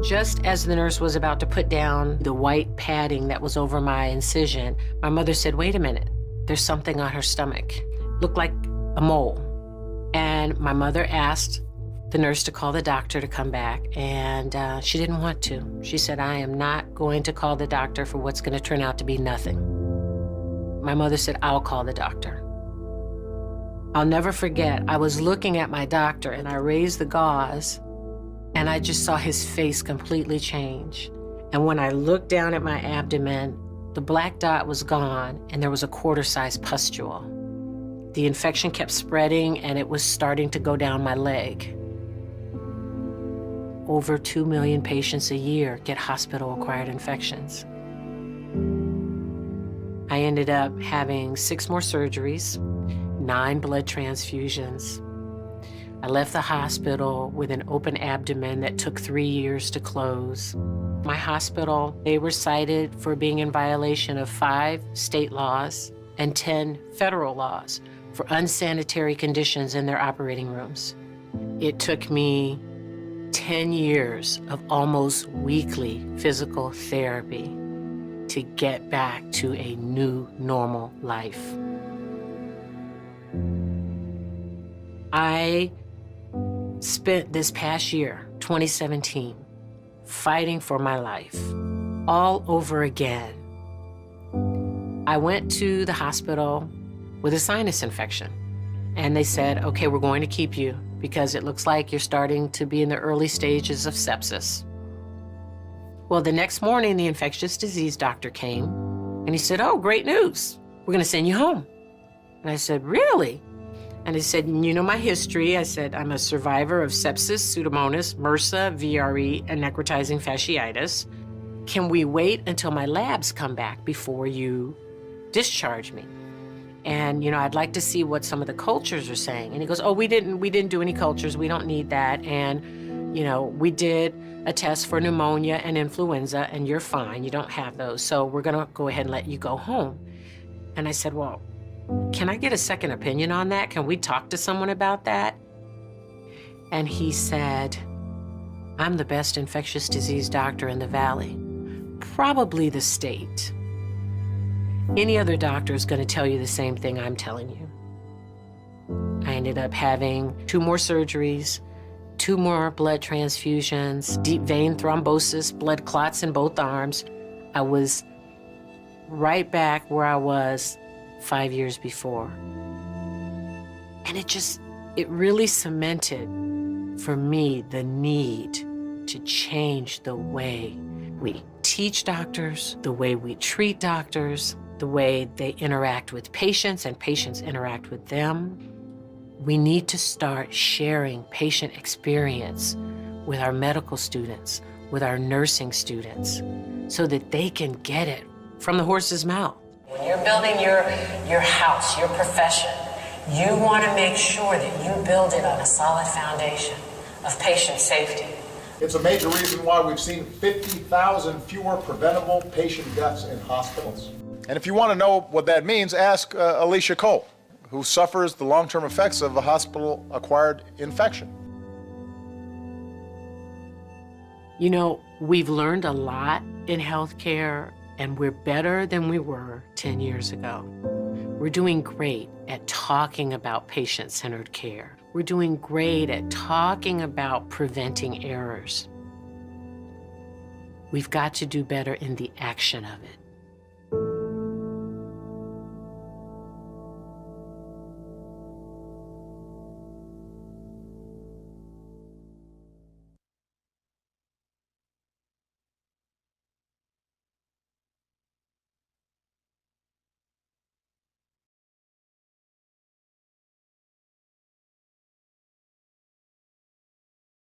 Just as the nurse was about to put down the white padding that was over my incision, my mother said, "Wait a minute, there's something on her stomach. Looked like a mole." And my mother asked the nurse to call the doctor to come back, and she didn't want to. She said, "I am not going to call the doctor for what's going to turn out to be nothing." My mother said, "I'll call the doctor." I'll never forget, I was looking at my doctor and I raised the gauze and I just saw his face completely change. And when I looked down at my abdomen, the black dot was gone and there was a quarter-sized pustule. The infection kept spreading and it was starting to go down my leg. Over 2 million patients a year get hospital-acquired infections. I ended up having 6 more surgeries, 9 blood transfusions. I left the hospital with an open abdomen that took 3 years to close. My hospital, they were cited for being in violation of 5 state laws and 10 federal laws for unsanitary conditions in their operating rooms. It took me 10 years of almost weekly physical therapy to get back to a new normal life. I spent this past year, 2017, fighting for my life all over again. I went to the hospital with a sinus infection, and they said, "Okay, we're going to keep you because it looks like you're starting to be in the early stages of sepsis." Well, the next morning, the infectious disease doctor came, and he said, "Oh, great news. We're going to send you home." And I said, "Really?" And he said, "You know my history." I said, "I'm a survivor of sepsis, Pseudomonas, MRSA, VRE, and necrotizing fasciitis. Can we wait until my labs come back before you discharge me? And, you know, I'd like to see what some of the cultures are saying." And he goes, "Oh, we didn't do any cultures. We don't need that. And, you know, we did a test for pneumonia and influenza, and you're fine. You don't have those. So we're going to go ahead and let you go home." And I said, "Well, can I get a second opinion on that? Can we talk to someone about that?" And he said, "I'm the best infectious disease doctor in the Valley, probably the state. Any other doctor is going to tell you the same thing I'm telling you." I ended up having 2 more surgeries, 2 more blood transfusions, deep vein thrombosis, blood clots in both arms. I was right back where I was 5 years before. And it really cemented for me the need to change the way we teach doctors, the way we treat doctors, the way they interact with patients and patients interact with them. We need to start sharing patient experience with our medical students, with our nursing students, so that they can get it from the horse's mouth. When you're building your house, your profession, you want to make sure that you build it on a solid foundation of patient safety. It's a major reason why we've seen 50,000 fewer preventable patient deaths in hospitals. And if you want to know what that means, ask Alicia Cole, who suffers the long-term effects of a hospital-acquired infection. You know, we've learned a lot in healthcare, and we're better than we were 10 years ago. We're doing great at talking about patient-centered care. We're doing great at talking about preventing errors. We've got to do better in the action of it.